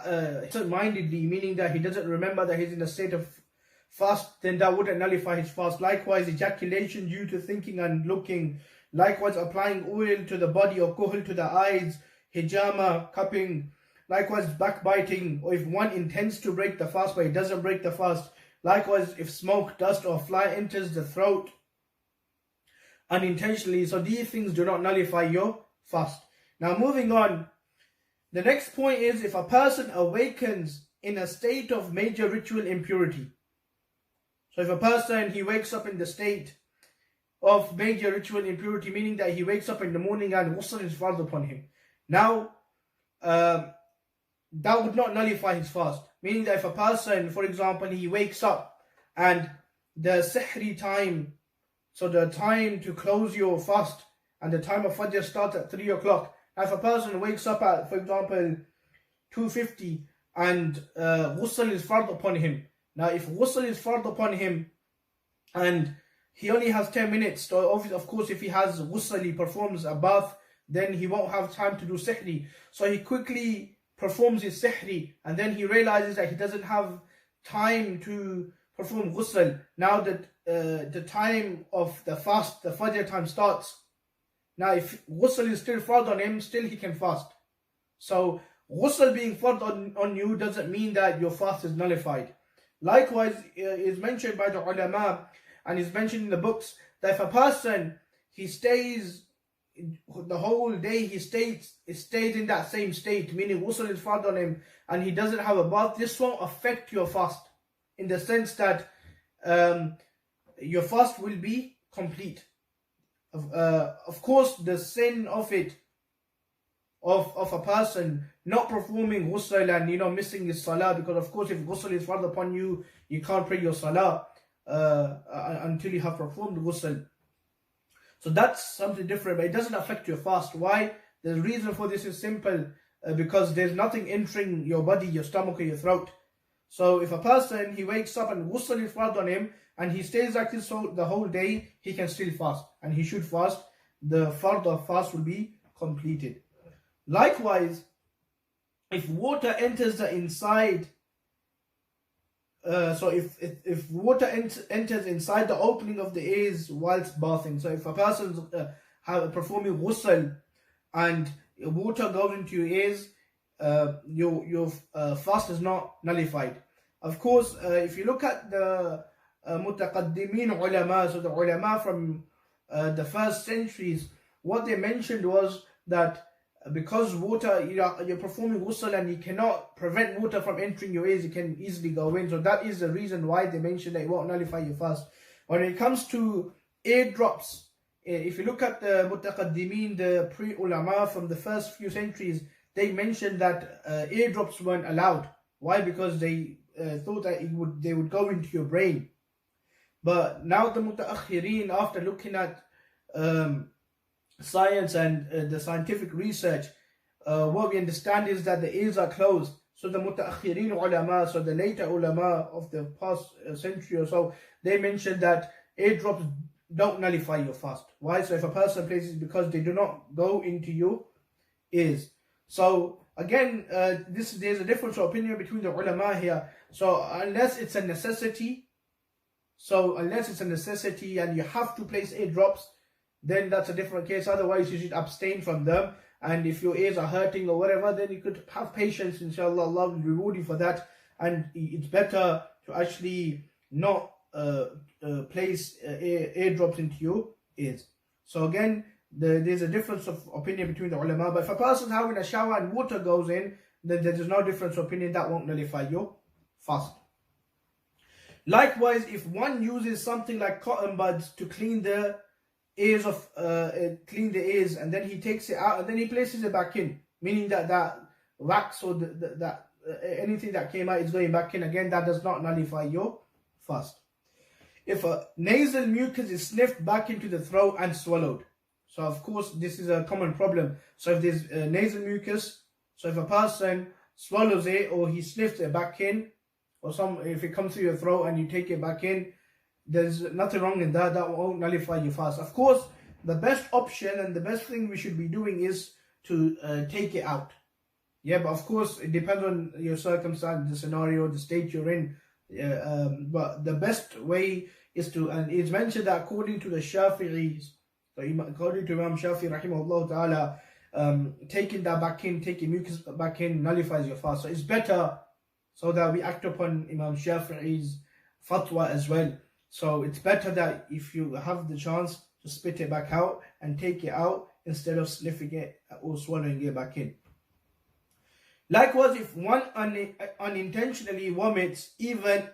absent-mindedly, meaning that he doesn't remember that he's in a state of fast, then that wouldn't nullify his fast. Likewise, ejaculation due to thinking and looking. Likewise, applying oil to the body or kuhl to the eyes, hijama, cupping. Likewise, backbiting, or if one intends to break the fast but he doesn't break the fast. Likewise, if smoke, dust or fly enters the throat unintentionally. So these things do not nullify your fast. Now moving on, the next point is if a person awakens in a state of major ritual impurity. So if a person, he wakes up in the state of major ritual impurity, meaning that he wakes up in the morning and ghusl is fard upon him. Now, that would not nullify his fast. Meaning that if a person, for example, he wakes up and the sihri time, so the time to close your fast and the time of Fajr starts at 3 o'clock. If a person wakes up at, for example, 2:50 and ghusl is fard upon him. Now if ghusl is fard upon him and he only has 10 minutes, so of course if he has ghusl, he performs a bath, then he won't have time to do sihri. So he quickly performs his sihri and then he realizes that he doesn't have time to perform ghusl. Now that the time of the fast, the Fajr time starts. Now if ghusl is still fard on him, still he can fast. So ghusl being fard on you doesn't mean that your fast is nullified. Likewise, is mentioned by the ulama and is mentioned in the books that if a person, he stays the whole day, he stays in that same state, meaning ghusl is fard on him and he doesn't have a bath, this won't affect your fast in the sense that your fast will be complete. Of course, the sin of it, of a person not performing ghusl and missing his salah, because of course if ghusl is fard upon you, you can't pray your salah until you have performed ghusl. So that's something different, but it doesn't affect your fast. Why? The reason for this is simple, because there's nothing entering your body, your stomach or your throat. So if a person, he wakes up and ghusl is fard on him and he stays like this the whole day, he can still fast and he should fast. The fard of fast will be completed. Likewise, if water enters the inside, so if water enters inside the opening of the ears whilst bathing, so if a person's performing ghusl and water goes into your ears, your fast is not nullified. Of course, if you look at the mutaqaddimin ulama, so the ulama from the first centuries, what they mentioned was that because water, you're performing ghusl and you cannot prevent water from entering your ears, it can easily go in. So that is the reason why they mentioned that it won't nullify your fast. When it comes to eardrops, if you look at the mutaqaddimin, the pre-ulama from the first few centuries, they mentioned that eardrops weren't allowed. Why? Because they thought that they would go into your brain. But now the mutaakhirin, after looking at science and the scientific research, what we understand is that the ears are closed. So the mutaakhirin ulama, so the later ulama of the past century or so, they mentioned that eardrops don't nullify your fast. Why? So if a person places, because they do not go into your ears. So again, there's a difference of opinion between the ulama here. So unless it's a necessity, and you have to place eardrops, then that's a different case. Otherwise, you should abstain from them. And if your ears are hurting or whatever, then you could have patience. Inshallah, Allah will reward you for that. And it's better to actually not place eardrops into your ears. So again, there's a difference of opinion between the ulama. But if a person's having a shower and water goes in, then there's no difference of opinion. That won't nullify your fast. Likewise, if one uses something like cotton buds to clean the ears and then he takes it out and then he places it back in, meaning that wax or that anything that came out is going back in again, that does not nullify your fast. If a nasal mucus is sniffed back into the throat and swallowed, so of course this is a common problem. So if there's nasal mucus, so if a person swallows it or he sniffs it back in, or if it comes through your throat and you take it back in, there's nothing wrong in that. That won't nullify your fast. Of course, the best option and the best thing we should be doing is to take it out. Yeah, but of course it depends on your circumstance, the scenario, the state you're in. But the best way is to, and it's mentioned that according to the Shafi'is, so according to Imam Shafi rahimahullah ta'ala, taking that back in, taking mucus back in nullifies your fast. So it's better so that we act upon Imam Shafi'i's fatwa as well. So it's better that if you have the chance to spit it back out and take it out instead of sniffing it or swallowing it back in. Likewise, if one unintentionally vomits, even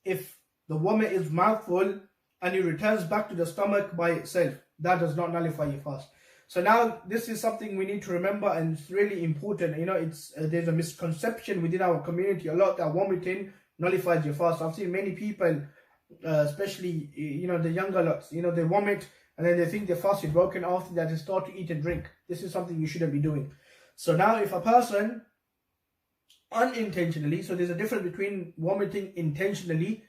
if the vomit is mouthful and it returns back to the stomach by itself, that does not nullify your fast. So now this is something we need to remember, and it's really important. You know, it's there's a misconception within our community a lot that vomiting nullifies your fast. I've seen many people, especially the younger lots, they vomit and then they think their fast is broken. After that, they start to eat and drink. This is something you shouldn't be doing. So now if a person unintentionally, so there's a difference between vomiting intentionally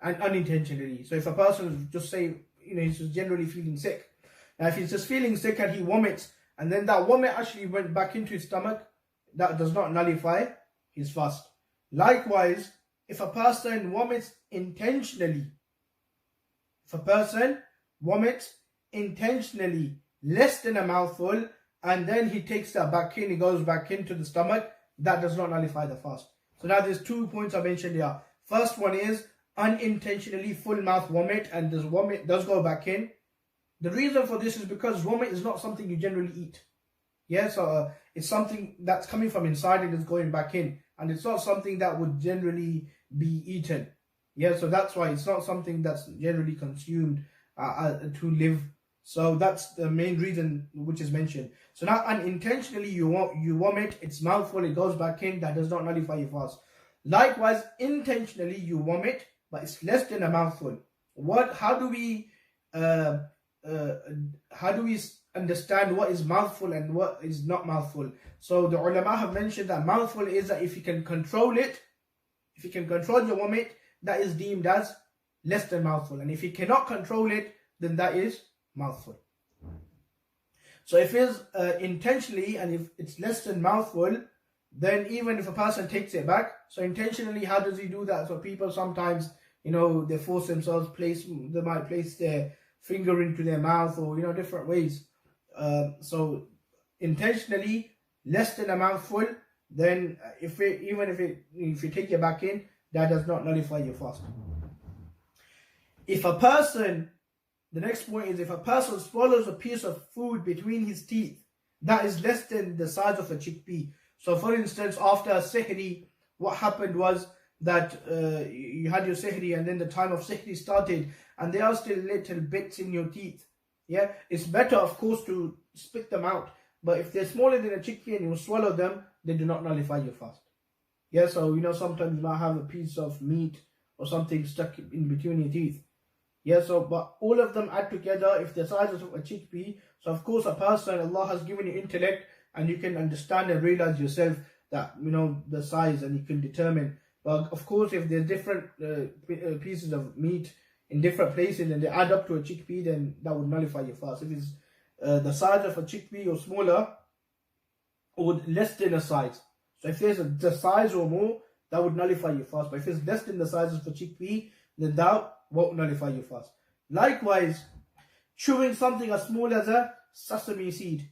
and unintentionally. So if a person just say, he's just generally feeling sick. Now if he's just feeling sick and he vomits, and then that vomit actually went back into his stomach, that does not nullify his fast. Likewise, if a person vomits intentionally, less than a mouthful, and then he takes that back in, he goes back into the stomach, that does not nullify the fast. So now there's 2 points I mentioned here. First one is unintentionally full mouth vomit, and this vomit does go back in. The reason for this is because vomit is not something you generally eat. Yeah, so it's something that's coming from inside and is going back in, and it's not something that would generally be eaten. Yeah, so that's why it's not something that's generally consumed to live. So that's the main reason which is mentioned. So now unintentionally you vomit, it's mouthful, it goes back in, that does not nullify your fast. Likewise, intentionally you vomit, but it's less than a mouthful. How do we understand what is mouthful and what is not mouthful? So the ulama have mentioned that mouthful is that if you can control it, if you can control your vomit, that is deemed as less than mouthful. And if you cannot control it, then that is mouthful. So if it's intentionally and if it's less than mouthful, then even if a person takes it back, so intentionally, how does he do that? So people sometimes, they force themselves, they might place their finger into their mouth or, different ways. So intentionally less than a mouthful, then if you take it back in, that does not nullify your fast. The next point is if a person swallows a piece of food between his teeth that is less than the size of a chickpea. So for instance, after Sihri, what happened was that you had your Sihri and then the time of Sihri started and there are still little bits in your teeth. Yeah, it's better of course to spit them out. But if they're smaller than a chickpea and you swallow them, they do not nullify your fast. Yeah, so sometimes you might have a piece of meat or something stuck in between your teeth. Yeah, so but all of them add together if the size of a chickpea. So of course a person, Allah has given you intellect and you can understand and realize yourself that the size and you can determine. But of course if there's different pieces of meat in different places and they add up to a chickpea, then that would nullify your fast. If it's the size of a chickpea or smaller or less than a size. So if there's the size or more, that would nullify your fast. But if it's less than the size of a chickpea, then that won't nullify your fast. Likewise, chewing something as small as a sesame seed.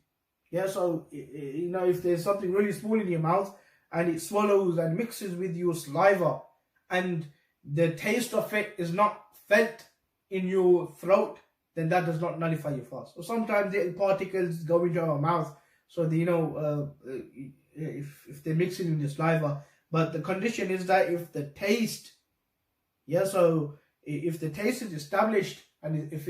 Yeah, so if there's something really small in your mouth and it swallows and mixes with your saliva and the taste of it is not felt in your throat, then that does not nullify your fast. So sometimes the particles go into our mouth, so if they mix it in the saliva, but the condition is that if the taste is established and if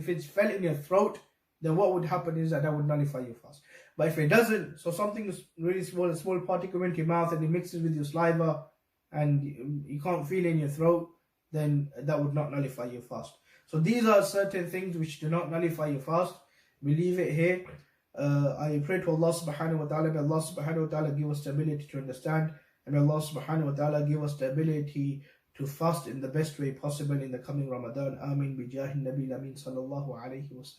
it's felt in your throat, then what would happen is that would nullify your fast. But if it doesn't, so something is really small, a small particle into your mouth and it mixes with your saliva and you can't feel it in your throat, then that would not nullify your fast. So these are certain things which do not nullify your fast. We leave it here. I pray to Allah subhanahu wa ta'ala, may Allah subhanahu wa ta'ala give us the ability to understand, and may Allah subhanahu wa ta'ala give us the ability to fast in the best way possible in the coming Ramadan. Ameen bi jahi Nabi Amin sallallahu alayhi wa sallam.